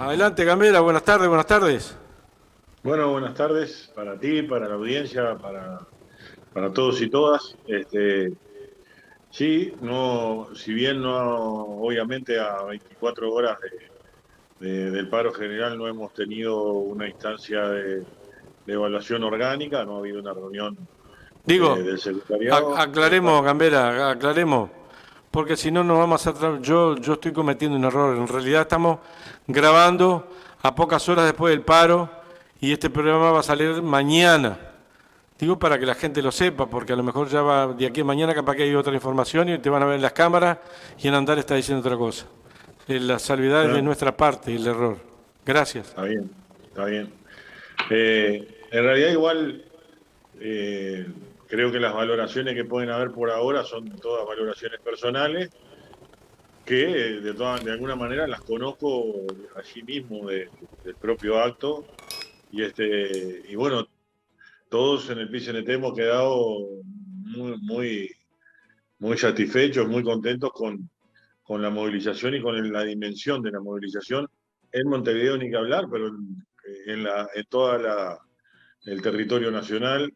Adelante, Gambera, buenas tardes, buenas tardes. Bueno, buenas tardes para ti, para la audiencia, para todos y todas. Sí, no, si bien no, obviamente a 24 horas del paro general no hemos tenido una instancia de evaluación orgánica, no ha habido una reunión Digo, del secretariado. aclaremos, Gambera, aclaremos, porque si no nos vamos a hacer. Yo estoy cometiendo un error. En realidad estamos grabando a pocas horas después del paro y este programa va a salir mañana. Digo para que la gente lo sepa, porque a lo mejor ya va de aquí a mañana, capaz que hay otra información y te van a ver en las cámaras y en andar está diciendo otra cosa. La salvedad es de No, nuestra parte, el error. Gracias. está bien, está bien. En realidad igual creo que las valoraciones que pueden haber por ahora son todas valoraciones personales que de alguna manera las conozco allí mismo del propio acto y bueno, todos en el PCNT hemos quedado muy, muy satisfechos, muy contentos con la movilización y con la dimensión de la movilización en Montevideo ni que hablar, pero en toda el territorio nacional.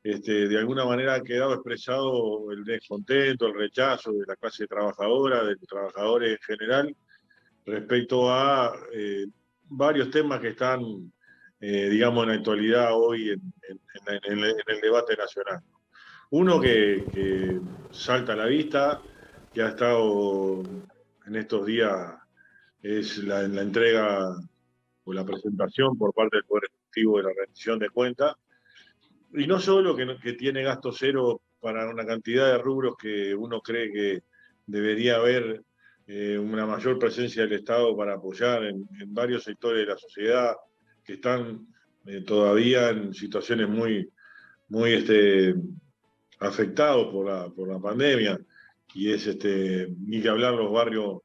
De alguna manera ha quedado expresado el descontento, el rechazo de la clase trabajadora, de los trabajadores en general, respecto a varios temas que están, digamos, en la actualidad hoy en el debate nacional. Uno que salta a la vista, que ha estado en estos días, es la entrega o la presentación por parte del Poder Ejecutivo de la rendición de cuentas, y no solo que tiene gasto cero para una cantidad de rubros que uno cree que debería haber una mayor presencia del Estado para apoyar en varios sectores de la sociedad que están todavía en situaciones muy afectados por la pandemia, y es ni que hablar los barrios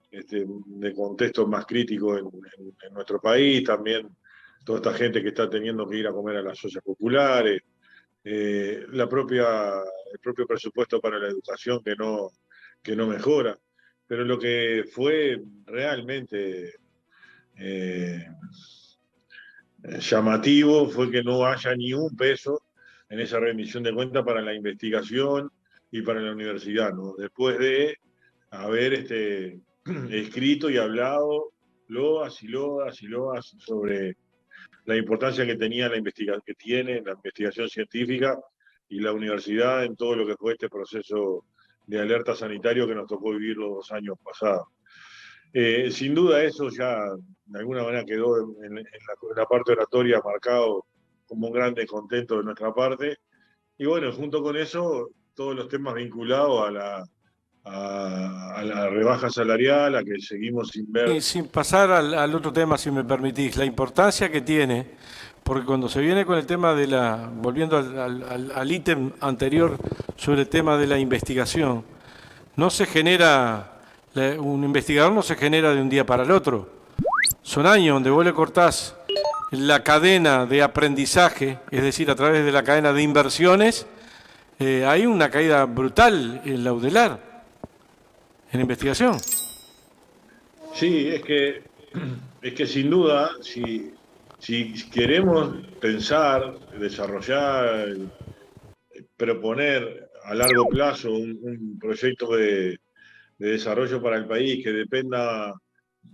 de contextos más críticos en nuestro país, también toda esta gente que está teniendo que ir a comer a las ollas populares, el propio presupuesto para la educación que no mejora. Pero lo que fue realmente eh, llamativo fue que no haya ni un peso en esa rendición de cuentas para la investigación y para la universidad, ¿no? Después de haber escrito y hablado loas y loas y loas sobre la importancia que tenía que tiene la investigación científica y la universidad en todo lo que fue este proceso de alerta sanitario que nos tocó vivir los 2 años pasados. Sin duda eso ya de alguna manera quedó en la parte oratoria marcado como un gran descontento de nuestra parte. Y bueno, junto con eso, todos los temas vinculados a la rebaja salarial, a que seguimos sin Y ver. sin pasar al otro tema, si me permitís, la importancia que tiene, porque cuando se viene con el tema de volviendo al ítem anterior sobre el tema de la investigación, no se genera, un investigador no se genera de un día para el otro. Son años donde vos le cortás la cadena de aprendizaje, es decir, a través de la cadena de inversiones, hay una caída brutal en la UDELAR, en investigación. Sí, es que sin duda, si queremos pensar, desarrollar, proponer a largo plazo un proyecto de desarrollo para el país que dependa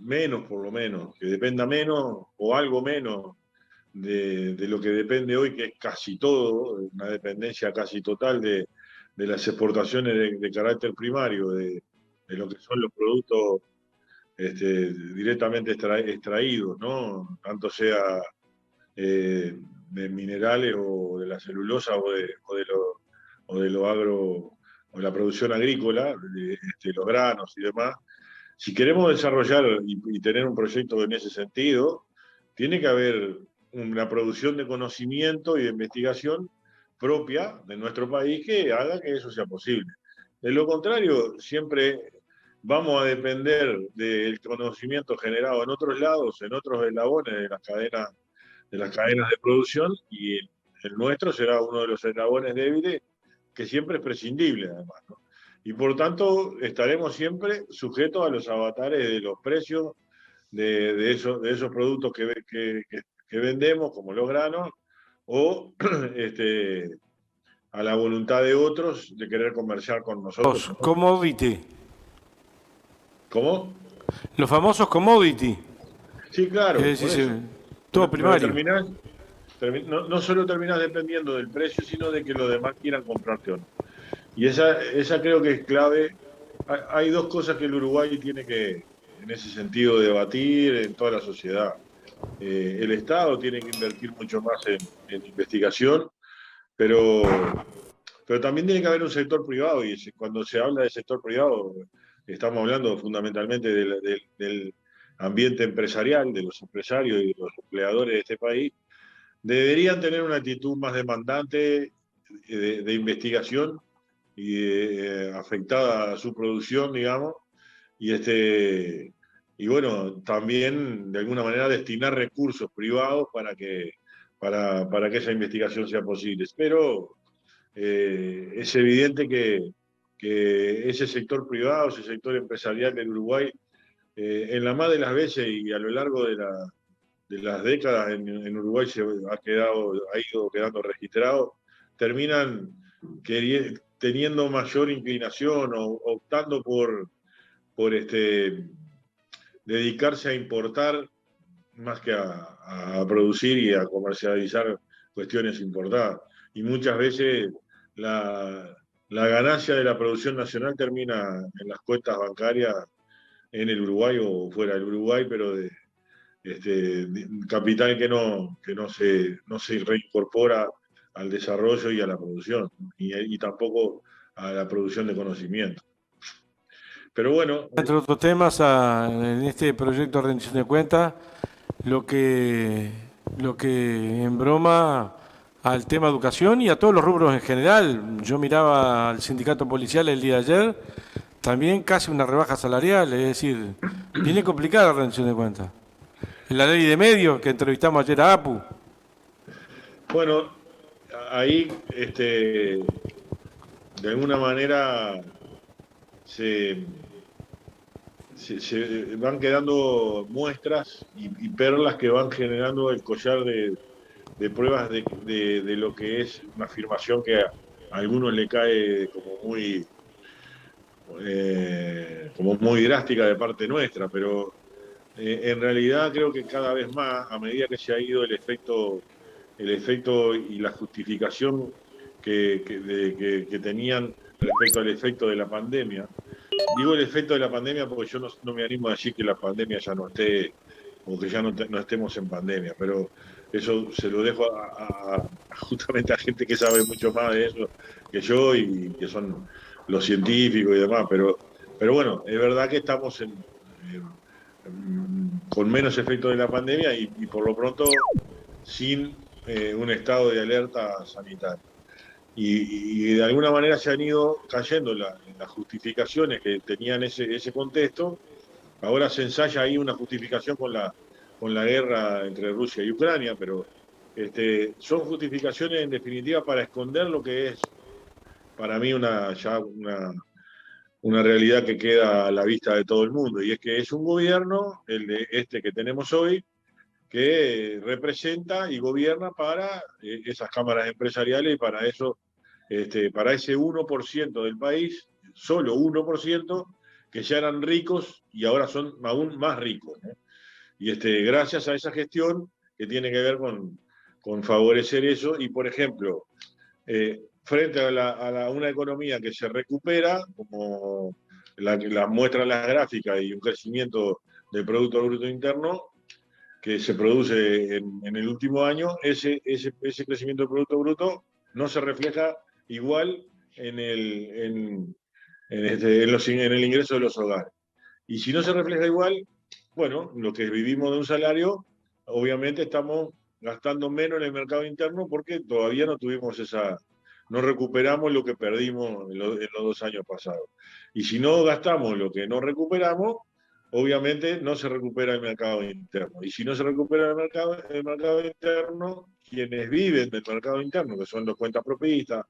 menos, por lo menos, que dependa menos o algo menos de lo que depende hoy, que es casi todo, una dependencia casi total de las exportaciones de carácter primario, de lo que son los productos directamente extraídos, ¿no? Tanto sea de minerales o de la celulosa o de lo agro o la producción agrícola, los granos y demás. Si queremos desarrollar y tener un proyecto en ese sentido, tiene que haber una producción de conocimiento y de investigación propia de nuestro país que haga que eso sea posible. De lo contrario, siempre vamos a depender del conocimiento generado en otros lados, en otros eslabones de las cadenas de producción, y el nuestro será uno de los eslabones débiles que siempre es prescindible, además, ¿no? Y por tanto estaremos siempre sujetos a los avatares de los precios, de esos productos que vendemos, como los granos, o a la voluntad de otros de querer comerciar con nosotros. Commodity, ¿Cómo? los famosos commodity, Sí, es claro, por decir, eso. todo Porque primario. no solo terminás dependiendo del precio, sino de que los demás quieran comprarte o no. Y esa creo que es clave. Hay dos cosas que el Uruguay tiene que, en ese sentido, debatir en toda la sociedad. El Estado tiene que invertir mucho más en investigación, pero, pero también tiene que haber un sector privado, y cuando se habla de sector privado, estamos hablando fundamentalmente del ambiente empresarial, de los empresarios y de los empleadores de este país. Deberían tener una actitud más demandante de investigación y afectada a su producción, digamos, y y bueno, también de alguna manera destinar recursos privados para que esa investigación sea posible. Pero es evidente que ese sector privado, ese sector empresarial del Uruguay, en la más de las veces y a lo largo de las décadas en Uruguay ha ido quedando registrado, terminan teniendo mayor inclinación o optando por dedicarse a importar más que a producir y a comercializar cuestiones importadas. Y muchas veces la ganancia de la producción nacional termina en las cuentas bancarias en el Uruguay o fuera del Uruguay, pero de capital que no se reincorpora al desarrollo y a la producción, y tampoco a la producción de conocimiento. Pero bueno, Entre otros temas, en este proyecto de rendición de cuentas, lo que, lo que embroma al tema educación y a todos los rubros en general. Yo miraba al sindicato policial el día de ayer, también casi una rebaja salarial, es decir, viene complicada la rendición de cuentas. En la ley de medios que entrevistamos ayer a APU. bueno, ahí de alguna manera se, se van quedando muestras y perlas que van generando el collar de pruebas de lo que es una afirmación que a algunos le cae como muy drástica de parte nuestra, pero en realidad creo que cada vez más, a medida que se ha ido el efecto y la justificación que tenían respecto al efecto de la pandemia. Digo el efecto de la pandemia porque yo no me animo a decir que la pandemia ya no esté o que ya no estemos en pandemia, pero eso se lo dejo justamente a gente que sabe mucho más de eso que yo y que son los científicos y demás, pero bueno, es verdad que estamos con menos efecto de la pandemia y por lo pronto sin un estado de alerta sanitaria. Y de alguna manera se han ido cayendo las justificaciones que tenían ese contexto. Ahora se ensaya ahí una justificación con la guerra entre Rusia y Ucrania, pero son justificaciones en definitiva para esconder lo que es para mí una realidad que queda a la vista de todo el mundo, y es que es un gobierno, el de que tenemos hoy, que representa y gobierna para esas cámaras empresariales y para eso, para ese 1% del país, solo 1%, que ya eran ricos y ahora son aún más ricos, ¿no? Y gracias a esa gestión que tiene que ver con favorecer eso, y por ejemplo, frente a una economía que se recupera, como la muestran las gráficas, y un crecimiento del Producto Bruto Interno, que se produce en el último año, ese crecimiento del Producto Bruto no se refleja igual en el ingreso de los hogares. Y si no se refleja igual, bueno, lo que vivimos de un salario, obviamente estamos gastando menos en el mercado interno porque todavía no tuvimos no recuperamos lo que perdimos en los 2 años pasados. Y si no gastamos lo que no recuperamos, obviamente no se recupera el mercado interno. Y si no se recupera el mercado interno, quienes viven del mercado interno, que son los cuentas propistas,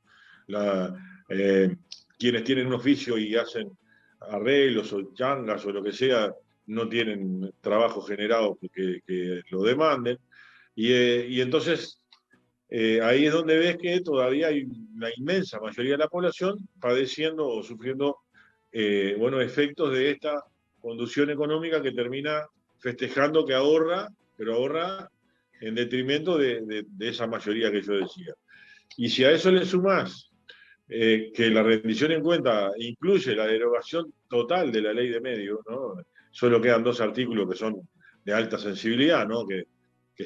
eh, quienes tienen un oficio y hacen arreglos o changas o lo que sea no tienen trabajo generado que lo demanden. Y entonces ahí es donde ves que todavía hay la inmensa mayoría de la población padeciendo o sufriendo buenos efectos de esta conducción económica que termina festejando que ahorra, pero ahorra en detrimento de esa mayoría que yo decía. Y si a eso le sumás que la rendición en cuenta incluye la derogación total de la ley de medios, ¿no? Solo quedan 2 artículos que son de alta sensibilidad, ¿no? Que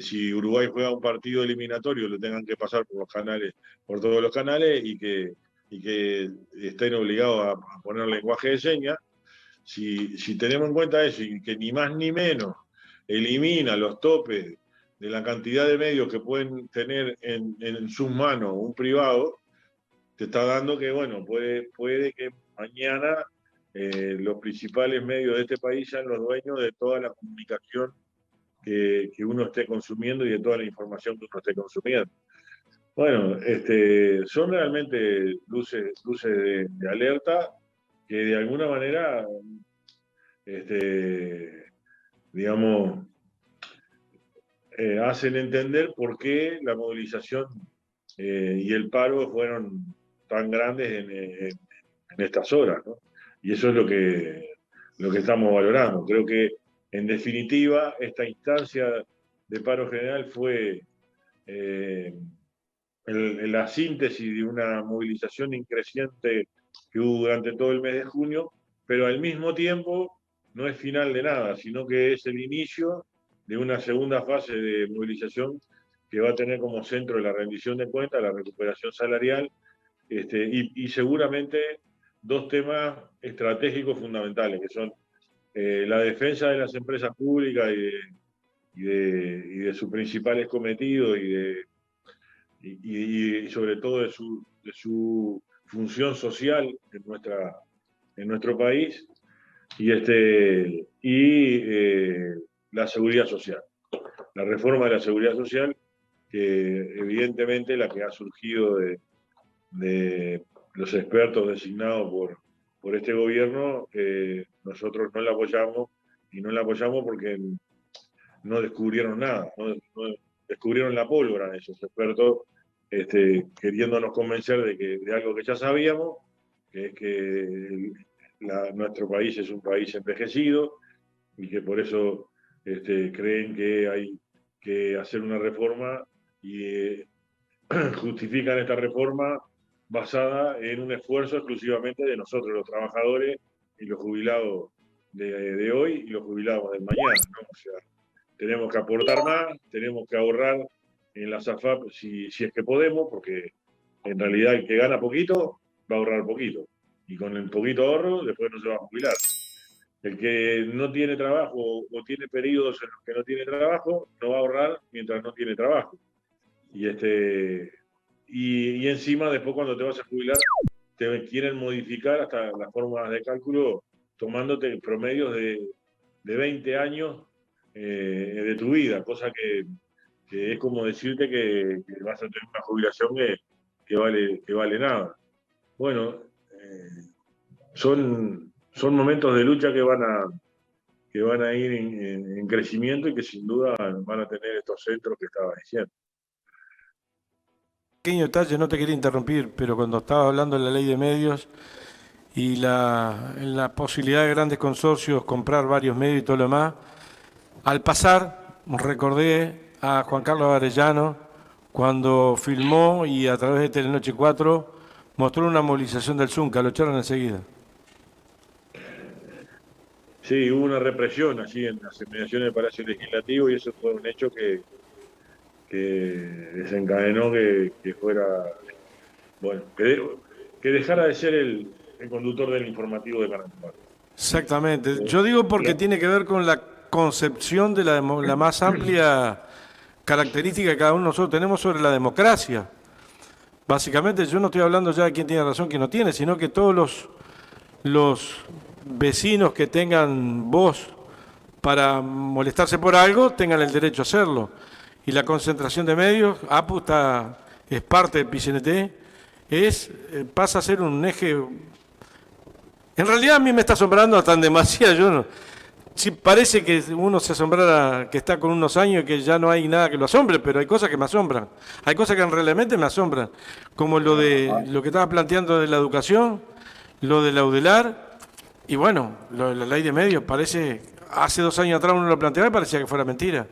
si Uruguay juega un partido eliminatorio lo tengan que pasar por los canales, por todos los canales y que estén obligados a poner lenguaje de señas. Si tenemos en cuenta eso y que ni más ni menos elimina los topes de la cantidad de medios que pueden tener en sus manos un privado, te está dando que, bueno, puede que mañana los principales medios de este país sean los dueños de toda la comunicación que uno esté consumiendo y de toda la información que uno esté consumiendo. Bueno, son realmente luces de alerta que de alguna manera, digamos, hacen entender por qué la movilización y el paro fueron tan grandes en estas horas, ¿no? Y eso es lo que estamos valorando. Creo que, en definitiva, esta instancia de paro general fue la síntesis de una movilización increciente que hubo durante todo el mes de junio, pero al mismo tiempo no es final de nada, sino que es el inicio de una segunda fase de movilización que va a tener como centro la rendición de cuentas, la recuperación salarial, y seguramente 2 temas estratégicos fundamentales, que son la defensa de las empresas públicas y de sus principales cometidos y sobre todo de su función social en nuestro país, y la seguridad social. La reforma de la seguridad social, que evidentemente la que ha surgido de los expertos designados por este gobierno, nosotros no la apoyamos, y no la apoyamos porque no descubrieron nada, no descubrieron la pólvora esos expertos, queriéndonos convencer de algo que ya sabíamos, que es que nuestro país es un país envejecido y que por eso creen que hay que hacer una reforma y justifican esta reforma basada en un esfuerzo exclusivamente de nosotros, los trabajadores y los jubilados de hoy y los jubilados del mañana, ¿no? O sea, tenemos que aportar más, tenemos que ahorrar en las AFAP si es que podemos, porque en realidad el que gana poquito va a ahorrar poquito. Y con el poquito ahorro después no se va a jubilar. El que no tiene trabajo o tiene periodos en los que no tiene trabajo, no va a ahorrar mientras no tiene trabajo. Y encima, después cuando te vas a jubilar, te quieren modificar hasta las formas de cálculo tomándote promedios de 20 años de tu vida, cosa que es como decirte que vas a tener una jubilación que vale nada. Bueno, son momentos de lucha que van a ir en crecimiento y que sin duda van a tener estos centros que estaba diciendo. Pequeño detalle, no te quería interrumpir, pero cuando estaba hablando de la ley de medios y la posibilidad de grandes consorcios comprar varios medios y todo lo demás, al pasar recordé a Juan Carlos Arellano cuando filmó y a través de Telenoche 4 mostró una movilización del Zunca, lo echaron enseguida. Sí, hubo una represión allí en las inmediaciones del Palacio Legislativo y eso fue un hecho que desencadenó que fuera, bueno, que dejara de ser el conductor del informativo de Canal 4. Exactamente. Yo digo porque tiene que ver con la concepción de la más amplia característica que cada uno de nosotros tenemos sobre la democracia. Básicamente, yo no estoy hablando ya de quién tiene razón, quién no tiene, sino que todos los vecinos que tengan voz para molestarse por algo tengan el derecho a hacerlo. Y la concentración de medios, APU es parte del PCNT, pasa a ser un eje. En realidad a mí me está asombrando hasta en demasía, yo no, sí, parece que uno se asombrara que está con unos años y que ya no hay nada que lo asombre, pero hay cosas que me asombran. Hay cosas que realmente me asombran, como lo de lo que estaba planteando de la educación, lo de la UDELAR y bueno, lo de la ley de medios. Parece, hace 2 años atrás uno lo planteaba y parecía que fuera mentira.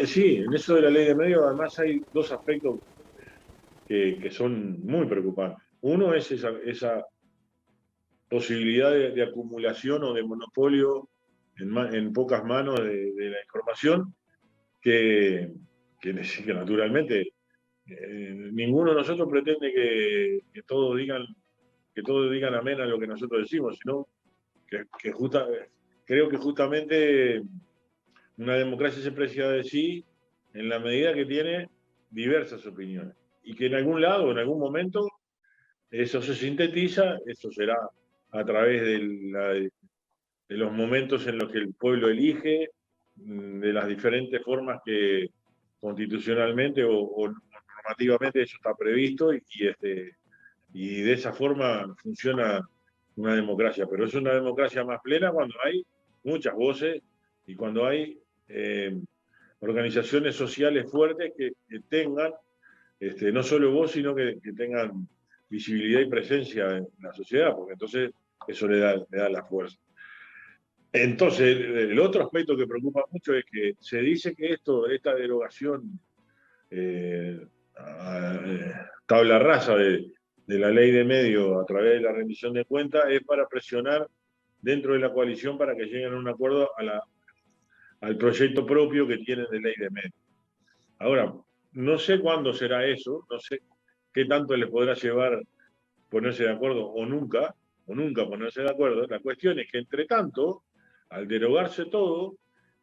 Sí, en eso de la ley de medios además hay dos aspectos que son muy preocupantes. Uno es esa posibilidad de acumulación o de monopolio en pocas manos de la información que, que naturalmente ninguno de nosotros pretende que todos digan amén a lo que nosotros decimos, sino creo que justamente una democracia se precia de sí en la medida que tiene diversas opiniones y que en algún lado, en algún momento, eso se sintetiza, eso será a través de los momentos en los que el pueblo elige, de las diferentes formas que constitucionalmente o normativamente eso está previsto y de esa forma funciona una democracia. Pero es una democracia más plena cuando hay muchas voces y cuando hay organizaciones sociales fuertes que tengan no solo voz, sino que tengan visibilidad y presencia en la sociedad, porque entonces eso le da la fuerza. Entonces, el otro aspecto que preocupa mucho es que se dice que esta derogación tabla rasa de la ley de medios a través de la rendición de cuentas es para presionar dentro de la coalición para que lleguen a un acuerdo al proyecto propio que tienen de ley de medios. Ahora, no sé cuándo será eso, no sé qué tanto les podrá llevar ponerse de acuerdo o nunca ponerse de acuerdo. La cuestión es que, entre tanto, al derogarse todo,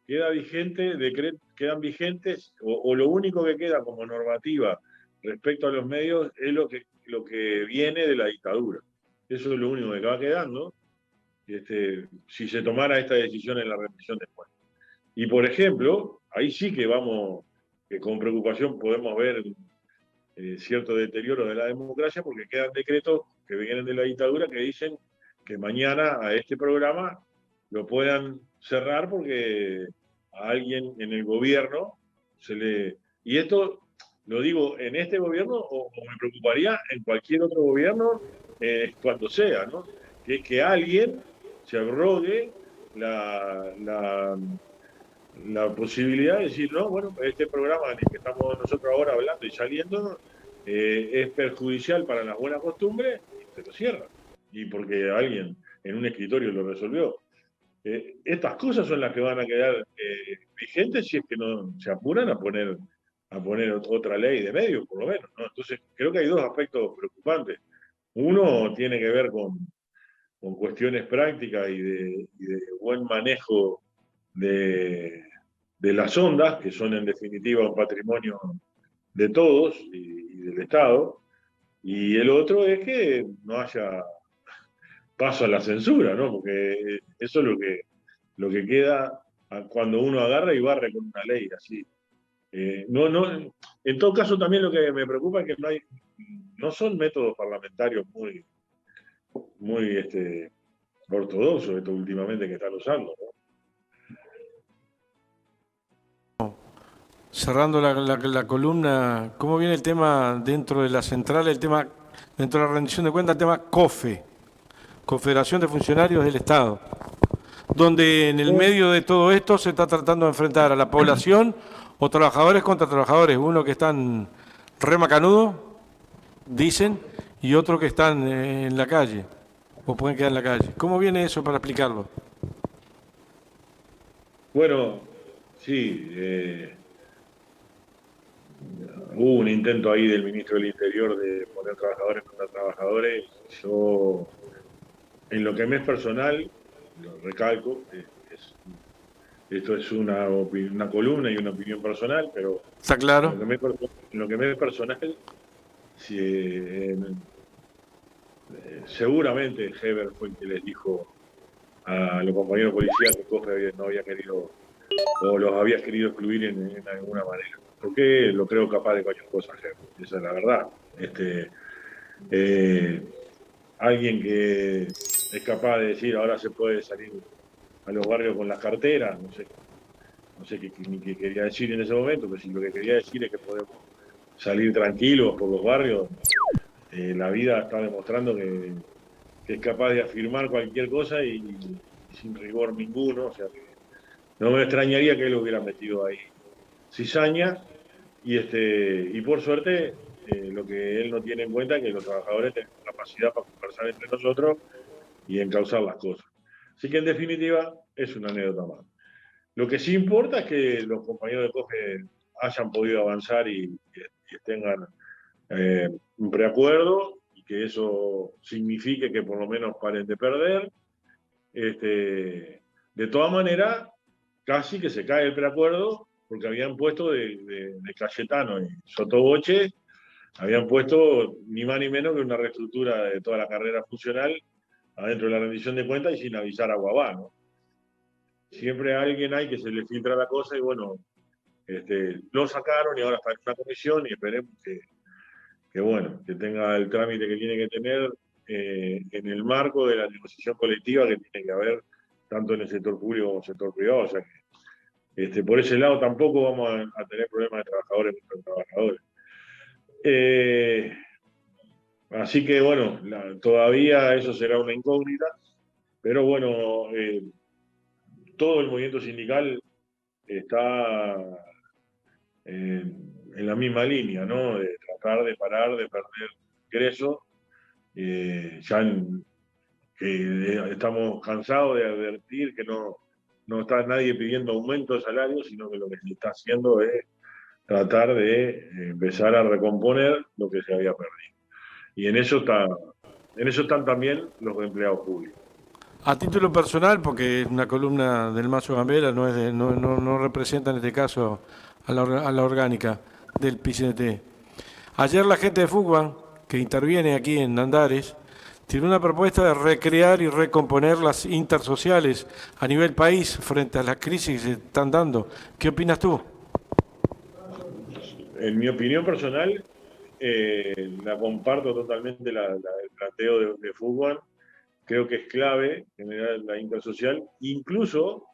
quedan vigentes, o lo único que queda como normativa respecto a los medios es lo que viene de la dictadura. Eso es lo único que va quedando si se tomara esta decisión en la rendición de cuentas. Y, por ejemplo, ahí sí que vamos, que con preocupación podemos ver cierto deterioro de la democracia porque quedan decretos que vienen de la dictadura que dicen que mañana a este programa lo puedan cerrar porque a alguien en el gobierno se le... Y esto lo digo en este gobierno o me preocuparía en cualquier otro gobierno cuando sea, ¿no? Que alguien se arrogue la posibilidad de decir, no, bueno, este programa en el que estamos nosotros ahora hablando y saliendo es perjudicial para las buenas costumbres y se lo cierra. Y porque alguien en un escritorio lo resolvió. Estas cosas son las que van a quedar vigentes si es que no se apuran a poner otra ley de medios, por lo menos, ¿no? Entonces, creo que hay dos aspectos preocupantes. Uno tiene que ver con cuestiones prácticas y de buen manejo de las ondas, que son en definitiva un patrimonio de todos y del Estado, y el otro es que no haya paso a la censura, ¿no? Porque eso es lo que queda cuando uno agarra y barre con una ley así. En todo caso, también lo que me preocupa es que no son métodos parlamentarios muy ortodoxos esto últimamente que están usando, ¿no? Cerrando la columna, ¿cómo viene el tema dentro de la central, el tema dentro de la rendición de cuentas, el tema COFE, Confederación de Funcionarios del Estado, donde en el medio de todo esto se está tratando de enfrentar a la población o trabajadores contra trabajadores, uno que están re macanudos, dicen, y otros que están en la calle, o pueden quedar en la calle? ¿Cómo viene eso para explicarlo? Bueno, sí, hubo un intento ahí del ministro del Interior de poner trabajadores contra trabajadores. Yo, en lo que me es personal, lo recalco, esto es una columna y una opinión personal, pero ¿Está en claro? lo que me es personal, si, seguramente Heber fue el que les dijo a los compañeros policías que COFE no había querido o los había querido excluir en alguna manera. Porque lo creo capaz de cualquier cosa, Heber. Esa es la verdad. Eh, alguien que es capaz de decir ahora se puede salir a los barrios con las carteras, no sé ni qué quería decir en ese momento, pero si lo que quería decir es que podemos salir tranquilos por los barrios, la vida está demostrando que es capaz de afirmar cualquier cosa y sin rigor ninguno, o sea que no me extrañaría que él hubiera metido ahí cizaña y por suerte lo que él no tiene en cuenta es que los trabajadores tenemos capacidad para conversar entre nosotros y encauzar las cosas. Así que en definitiva es una anécdota más. Lo que sí importa es que los compañeros de COGE hayan podido avanzar y tengan un preacuerdo y que eso signifique que por lo menos paren de perder. De todas maneras, casi que se cae el preacuerdo porque habían puesto de Cayetano y Sotoboche, habían puesto ni más ni menos que una reestructura de toda la carrera funcional adentro de la rendición de cuentas y sin avisar a Guabá, ¿no? Siempre a alguien hay que se le filtra la cosa y bueno, lo sacaron y ahora está en una comisión y esperemos que bueno, que tenga el trámite que tiene que tener en el marco de la negociación colectiva que tiene que haber tanto en el sector público como en el sector privado. O sea que por ese lado tampoco vamos a tener problemas de trabajadores contra trabajadores. Así que bueno, todavía eso será una incógnita, pero bueno, todo el movimiento sindical está en la misma línea, ¿no? De tratar de parar de perder ingresos. Que estamos cansados de advertir que no está nadie pidiendo aumento de salario, sino que lo que se está haciendo es tratar de empezar a recomponer lo que se había perdido. Y en eso están también los empleados públicos. A título personal, porque es una columna del Mazo Gambela, no representa en este caso a la orgánica del PCNT. Ayer la gente de Fugban, que interviene aquí en Andares, tiene una propuesta de recrear y recomponer las intersociales a nivel país frente a las crisis que se están dando. ¿Qué opinas tú? En mi opinión personal, la comparto totalmente el planteo de Fútbol. Creo que es clave generar la intersocial, incluso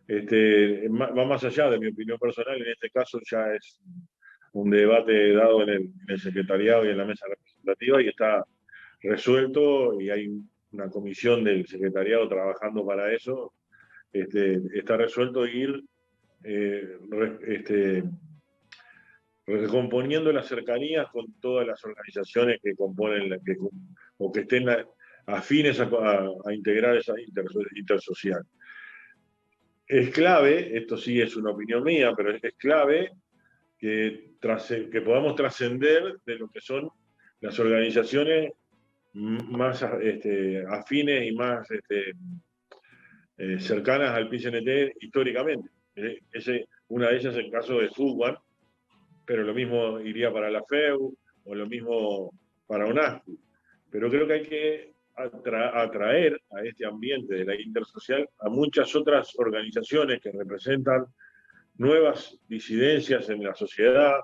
va más allá de mi opinión personal, en este caso ya es un debate dado en el secretariado y en la mesa representativa y está resuelto y hay una comisión del secretariado trabajando para eso. Está resuelto ir eh, recomponiendo las cercanías con todas las organizaciones que componen o que estén afines a integrar esa intersocial. Es clave, esto sí es una opinión mía, pero es clave que podamos trascender de lo que son las organizaciones más afines y más cercanas al PCNT históricamente. Una de ellas es el caso de Fútbol, pero lo mismo iría para la FEU o lo mismo para UNASCU. Pero creo que hay que atraer a este ambiente de la intersocial a muchas otras organizaciones que representan nuevas disidencias en la sociedad,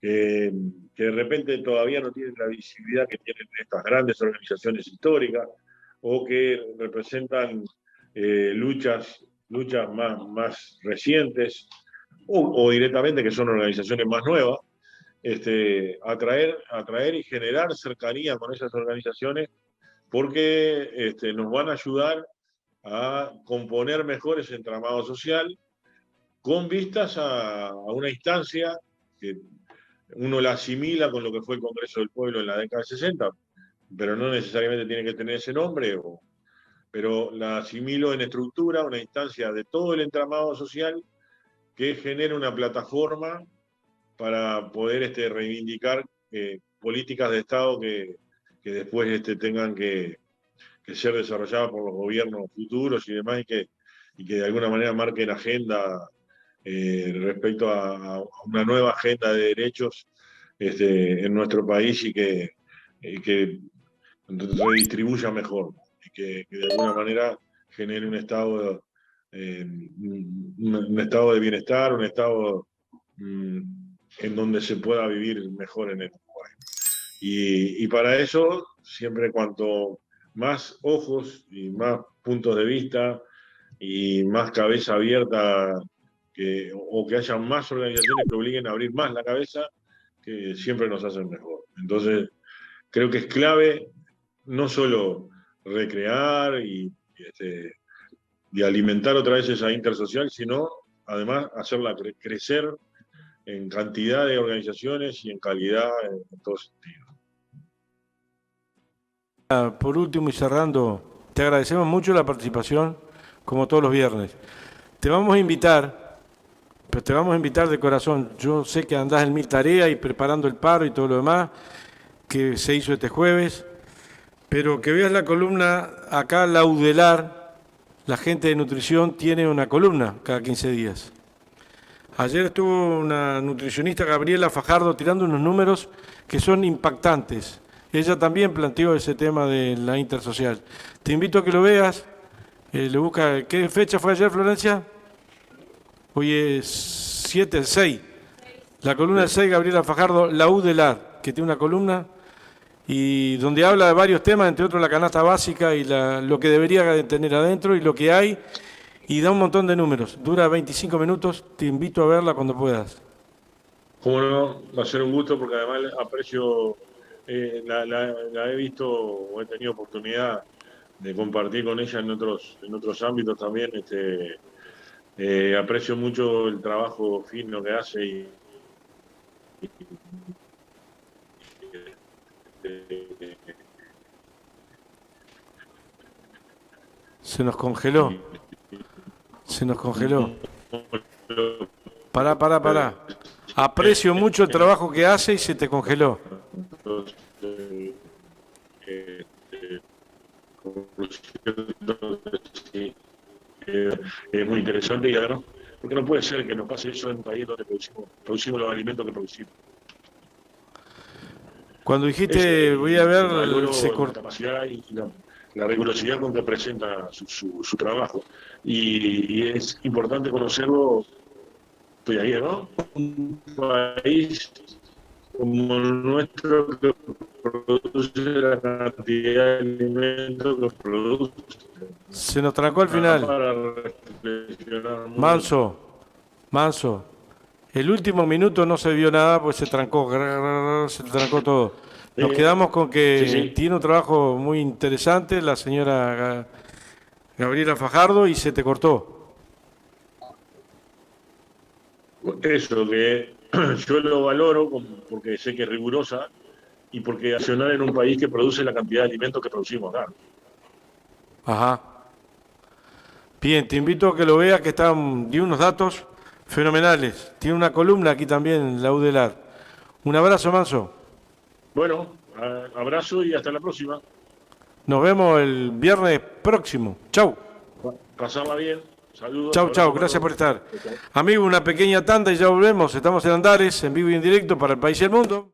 que de repente todavía no tienen la visibilidad que tienen estas grandes organizaciones históricas o que representan luchas más recientes o directamente que son organizaciones más nuevas, atraer y generar cercanía con esas organizaciones porque nos van a ayudar a componer mejor ese entramado social con vistas a una instancia que uno la asimila con lo que fue el Congreso del Pueblo en la década de 60, pero no necesariamente tiene que tener ese nombre, pero la asimilo en estructura, una instancia de todo el entramado social que genera una plataforma para poder reivindicar políticas de Estado que después tengan que ser desarrolladas por los gobiernos futuros y demás, y que de alguna manera marquen agenda respecto a una nueva agenda de derechos en nuestro país que redistribuya mejor y que de alguna manera genere un estado de bienestar, un estado en donde se pueda vivir mejor en el Uruguay. Y para eso, siempre cuanto más ojos y más puntos de vista y más cabeza abierta, o que haya más organizaciones que obliguen a abrir más la cabeza, que siempre nos hacen mejor. Entonces, creo que es clave no solo recrear y alimentar otra vez esa intersocial, sino además hacerla crecer en cantidad de organizaciones y en calidad en todos sentidos. Por último y cerrando, te agradecemos mucho la participación, como todos los viernes. Te vamos a invitar, pero te vamos a invitar de corazón. Yo sé que andás en mil tareas y preparando el paro y todo lo demás que se hizo este jueves, pero que veas la columna acá, la UDELAR, la gente de nutrición tiene una columna cada 15 días. Ayer estuvo una nutricionista, Gabriela Fajardo, tirando unos números que son impactantes. Ella también planteó ese tema de la intersocial. Te invito a que lo veas. Le busca, ¿qué fecha fue ayer, Florencia? Hoy es 7, 6. La columna del 6, Gabriela Fajardo, la UDELAR, que tiene una columna y donde habla de varios temas, entre otros la canasta básica y lo que debería tener adentro y lo que hay, y da un montón de números. Dura 25 minutos, te invito a verla cuando puedas. Cómo no, va a ser un gusto porque además aprecio, la he visto o he tenido oportunidad de compartir con ella en otros ámbitos también. Aprecio mucho el trabajo fino que hace Se nos congeló. Se nos congeló. Pará. Aprecio mucho el trabajo que hace y se te congeló. Es muy interesante y además, porque no puede ser que nos pase eso en un país donde producimos los alimentos que producimos. Cuando dijiste, voy a ver, la capacidad y la rigurosidad con que presenta su trabajo. Y es importante conocerlo, estoy ahí, ¿no? Un país como el nuestro que produce la cantidad de alimentos que produce. Se nos trancó al final. Manso. El último minuto no se vio nada, pues se trancó todo. Nos quedamos con que sí. Tiene un trabajo muy interesante la señora Gabriela Fajardo y se te cortó. Eso, que yo lo valoro porque sé que es rigurosa y porque accionar en un país que produce la cantidad de alimentos que producimos acá. Ajá. Bien, te invito a que lo veas, que dio unos datos fenomenales. Tiene una columna aquí también en la UDELAR. Un abrazo, Manso. Bueno, abrazo y hasta la próxima. Nos vemos el viernes próximo. Chau. Pasarla bien. Saludos. Chau. Gracias por estar. Amigo, una pequeña tanda y ya volvemos. Estamos en Andares, en vivo y en directo para el país y el mundo.